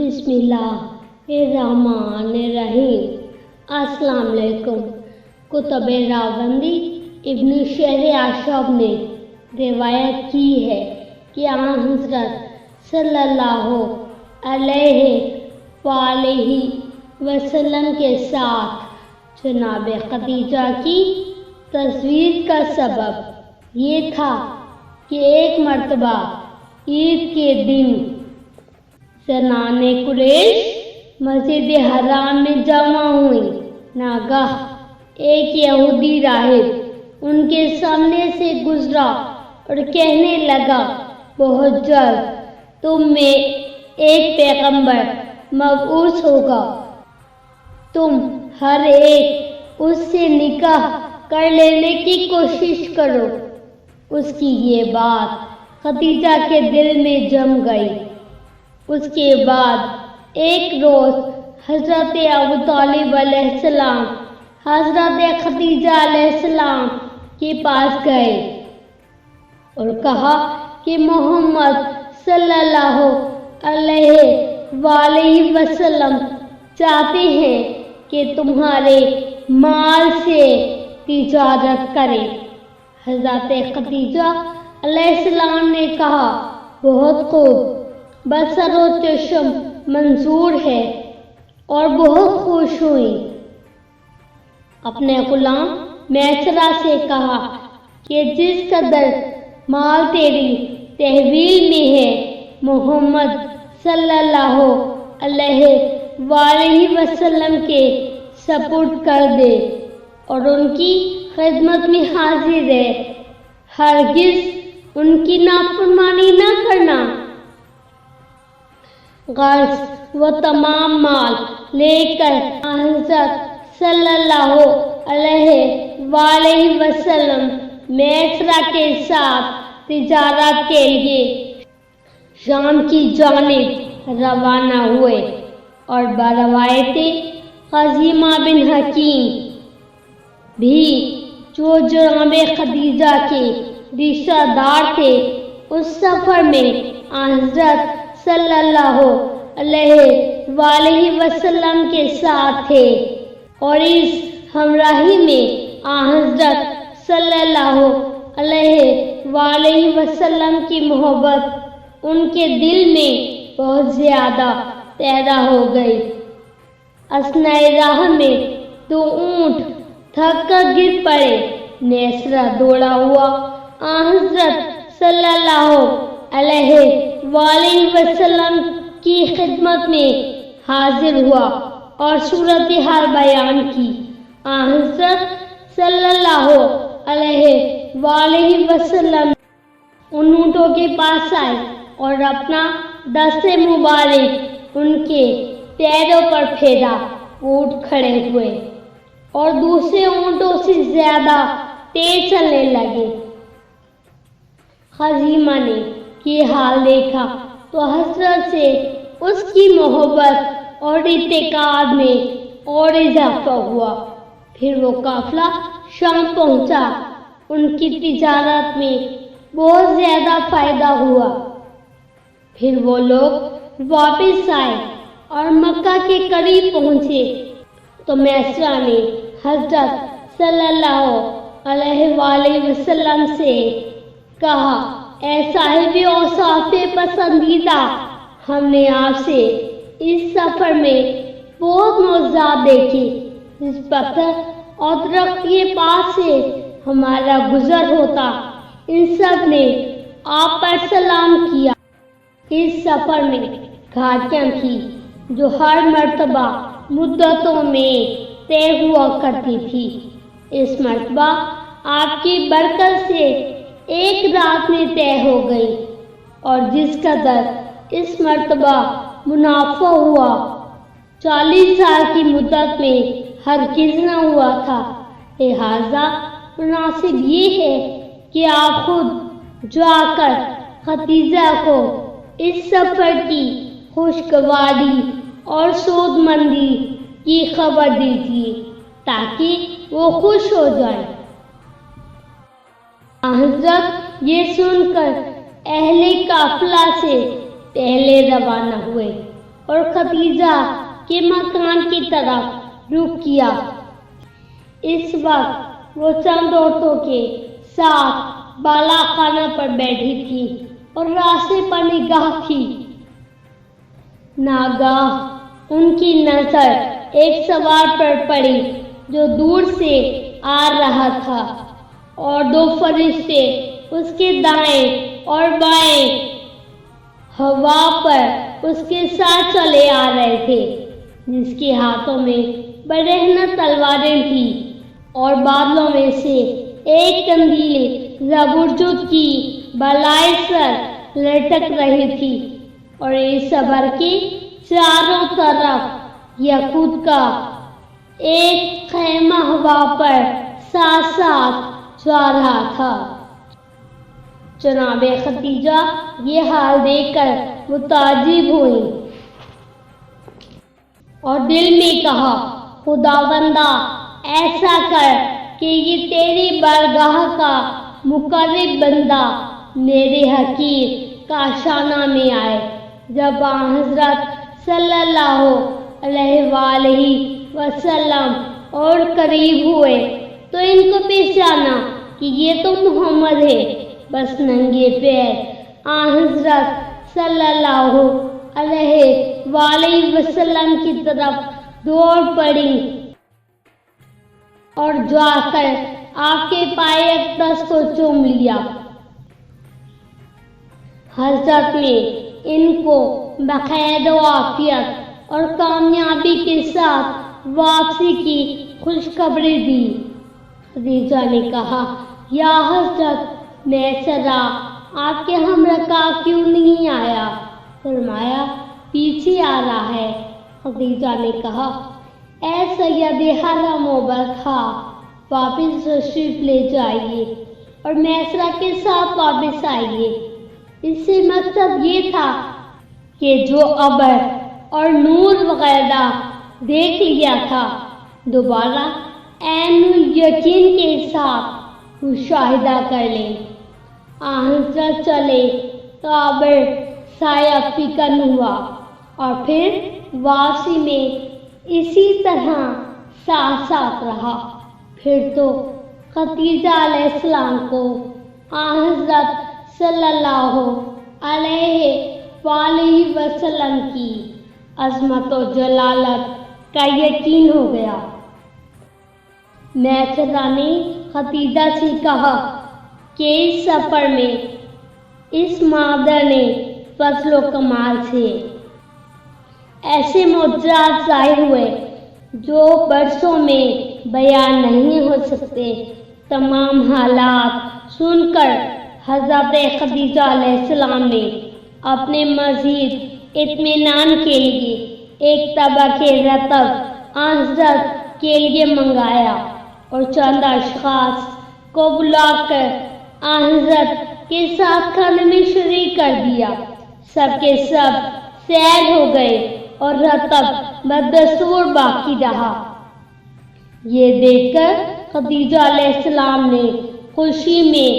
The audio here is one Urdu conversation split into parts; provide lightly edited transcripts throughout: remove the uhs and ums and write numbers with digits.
بسم اللہ الرحمن الرحیم۔ السلام علیکم۔ کتب راوندی ابن شہر اشرف نے روایت کی ہے کہ آن حضرت صلی اللہ علیہ وآلہ وسلم کے ساتھ جناب خدیجہ کی تصویر کا سبب یہ تھا کہ ایک مرتبہ عید کے دن زنان قریش مسجد حرام میں جمع ہوئیں۔ ناگاہ ایک یہودی راہب ان کے سامنے سے گزرا اور کہنے لگا، بہت جلد تم میں ایک پیغمبر مبعوث ہوگا، تم ہر ایک اس سے نکاح کر لینے کی کوشش کرو۔ اس کی یہ بات خدیجہ کے دل میں جم گئی۔ اس کے بعد ایک روز حضرت ابو طالب علیہ السلام حضرت خدیجہ علیہ السلام کے پاس گئے اور کہا کہ محمد صلی اللہ علیہ وآلہ وسلم چاہتے ہیں کہ تمہارے مال سے تجارت کریں۔ حضرت خدیجہ علیہ السلام نے کہا، بہت خوب، بصر و چشم منظور ہے، اور بہت خوش ہوئی۔ اپنے غلام میسرہ سے کہا کہ جس قدر مال تیری تحویل میں ہے محمد صلی اللہ علیہ وآلہ وسلم کے سپرد کر دے اور ان کی خدمت میں حاضر ہے، ہرگز ان کی نافرمانی نہ کرنا۔ غرض وہ تمام مال لے کر حضرت صلی اللہ علیہ وآلہ وسلم میسرہ کے ساتھ تجارت کے لیے شام کی جانب روانہ ہوئے، اور بروایت خزیمہ بن حکیم بھی جو جناب خدیجہ کے رشتہ دار تھے اس سفر میں حضرت صلی اللہ علیہ وآلہ وسلم کے ساتھ تھے، اور اس ہمراہی میں حضرت صلی اللہ علیہ وآلہ وسلم کی محبت ان کے دل میں بہت زیادہ پیدا ہو گئی۔ اثنائے راہ میں دو اونٹ تھک کر گر پڑے۔ میسرہ دوڑا ہوا حضرت صلی اللہ علیہ وآلہ وسلم کی خدمت میں حاضر ہوا اور صورتحال بیان کی۔ حضرت صلی اللہ علیہ وآلہ وسلم ان اونٹوں کے پاس آئے اور اپنا دست مبارک ان کے پیروں پر پھیرا۔ اونٹ کھڑے ہوئے اور دوسرے اونٹوں سے زیادہ تیز چلنے لگے۔ خزیمہ نے یہ حال دیکھا تو حضرت سے اس کی محبت اور اعتقاد میں اور اضافہ ہوا۔ پھر وہ قافلہ شام پہنچا۔ ان کی تجارت میں بہت زیادہ فائدہ ہوا۔ پھر وہ لوگ واپس آئے اور مکہ کے قریب پہنچے تو میسرہ نے حضرت صلی اللہ علیہ وآلہ وسلم سے کہا، اے صاحب اوصاف پسندیدہ، ہم نے آپ سے اس سفر میں بہت معجزات دیکھے۔ اس پتھر اور درخت کے پاس سے ہمارا گزر ہوتا، ان سب نے آپ پر سلام کیا۔ اس سفر میں گھاٹیاں تھیں جو ہر مرتبہ مدتوں میں طے ہوا کرتی تھی۔ اس مرتبہ آپ کی برکت سے ایک رات میں طے ہو گئی، اور جس قدر اس مرتبہ منافع ہوا 40 سال کی مدت میں ہرگز نہ ہوا تھا۔ لہذا مناسب یہ ہے کہ آپ خود جا کر خدیجہ کو اس سفر کی خوشگواری اور سود مندی کی خبر دیجیے تاکہ وہ خوش ہو جائے۔ حضرت یہ سن کر اہل قافلہ سے پہلے روانہ ہوئے اور خدیجہ کے مکان کی طرف رخ کیا۔ اس وقت وہ چند عورتوں کے ساتھ بالا خانہ پر بیٹھی تھی اور راستے پر نگاہ کی۔ ناگاہ ان کی نظر ایک سوار پر پڑی جو دور سے آ رہا تھا اور دو فرشتے اس کے دائیں اور بائیں ہوا پر اس کے ساتھ چلے آ رہے تھے، جس کے ہاتھوں میں برہنہ تلواریں تھیں اور بادلوں میں سے ایک قندیل زبرجد کی بالائے سر لٹک رہی تھی، اور اس صبر کے چاروں طرف یاقوت کا ایک خیمہ ہوا پر ساتھ ساتھ جا رہا تھا۔ جناب خدیجہ یہ حال دیکھ کر متعجب ہوئی اور دل میں کہا، خداوندہ ایسا کر کہ یہ تیری بارگاہ کا مقرب بندہ میرے حقیر کاشانہ میں آئے۔ جب حضرت صلی اللہ علیہ وآلہ وسلم اور قریب ہوئے تو ان کو پہچانا کہ یہ تو محمد ہے۔ بس ننگے پیر حضرت صلی اللہ علیہ وآلہ وسلم کی طرف دوڑ پڑی اور جا کر آپ کے پائے اقدس کو چوم لیا۔ حضرت نے ان کو بخیر و عافیت اور کامیابی کے ساتھ واپسی کی خوشخبری دی۔ خدیجہ نے کہا، یا حضرت میسرہ آپ کے ہمراہ کیوں نہیں آیا؟ فرمایا، پیچھے آ رہا ہے۔ خدیجہ نے کہا، اے سید حرم و برکھا، واپس تشریف لے جائیے اور میسرہ کے ساتھ واپس آئیے۔ اس سے مقصد یہ تھا کہ جو ابر اور نور وغیرہ دیکھ لیا تھا دوبارہ عین یقین کے ساتھ مشاہدہ کر لیں۔ حضرت چلے تو ابر سایہ فکن ہوا اور پھر واپسی میں اسی طرح ساتھ ساتھ رہا۔ پھر تو خدیجہ علیہ السلام کو حضرت صلی اللہ علیہ وآلہ وسلم کی عظمت و جلالت کا یقین ہو گیا۔ میسرہ نے خدیجہ سے کہا کہ اس سفر میں اس مادر نے فضل و کمال سے ایسے معجزات ظاہر ہوئے جو برسوں میں بیان نہیں ہو سکتے۔ تمام حالات سن کر حضرت خدیجہ علیہ السلام نے اپنے مزید اطمینان کے لیے ایک طبق رطب حضرت کے لیے منگایا اور چند اشخاص کو بلا کر حضرت کے ساتھ کھانے میں شریک کر دیا۔ سب کے سب سیر ہو گئے اور رطب بدستور باقی رہا۔ یہ دیکھ کر خدیجہ علیہ السلام نے خوشی میں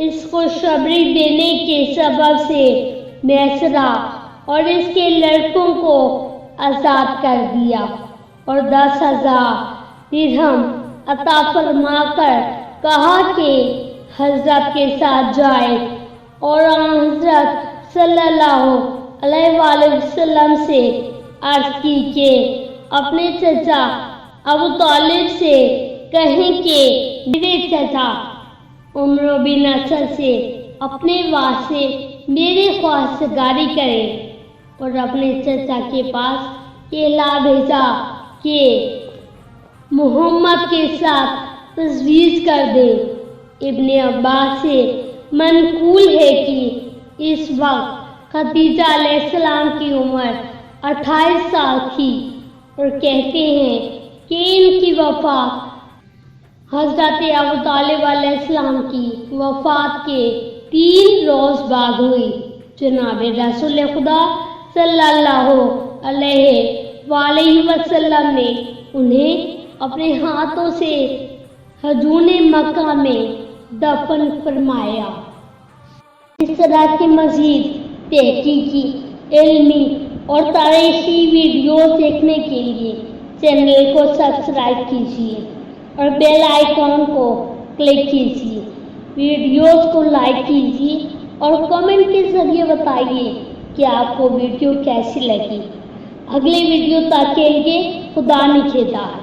اس کو خوشخبری دینے کے سبب سے میسرہ اور اس کے لڑکوں کو آزاد کر دیا اور 10,000 درہم عطا فرما کر کہا کہ حضرت کے ساتھ جائے اور حضرت صلی اللہ علیہ وآلہ وسلم سے عرض کی کہ اپنے چچا ابو طالب سے کہیں کہ میرے چچا عمر بن نصر سے اپنے واسطے میرے خواستگاری کرے اور اپنے چچا کے پاس اطلاع بھیجا کہ محمد کے ساتھ تجویز کر دے۔ ابن عباس سے منقول ہے کہ اس وقت خدیجہ علیہ السلام کی عمر 28 سال تھی اور کہتے ہیں کہ ان کی وفات حضرت ابو طالب علیہ السلام کی وفات کے 3 روز بعد ہوئی۔ جناب رسول خدا صلی اللہ علیہ وآلہ وسلم نے انہیں اپنے ہاتھوں سے حجون مکہ میں دفن فرمایا۔ اس طرح کی مزید تحقیقی، علمی اور تاریخی ویڈیوز دیکھنے کے لیے چینل کو سبسکرائب کیجیے اور بیل آئیکن کو کلک کیجیے. ویڈیوز کو لائک کیجیے اور کمنٹ کے ذریعے بتائیے کہ آپ کو ویڈیو کیسی لگی. اگلی ویڈیو تک کے لیے خدا نگہدار.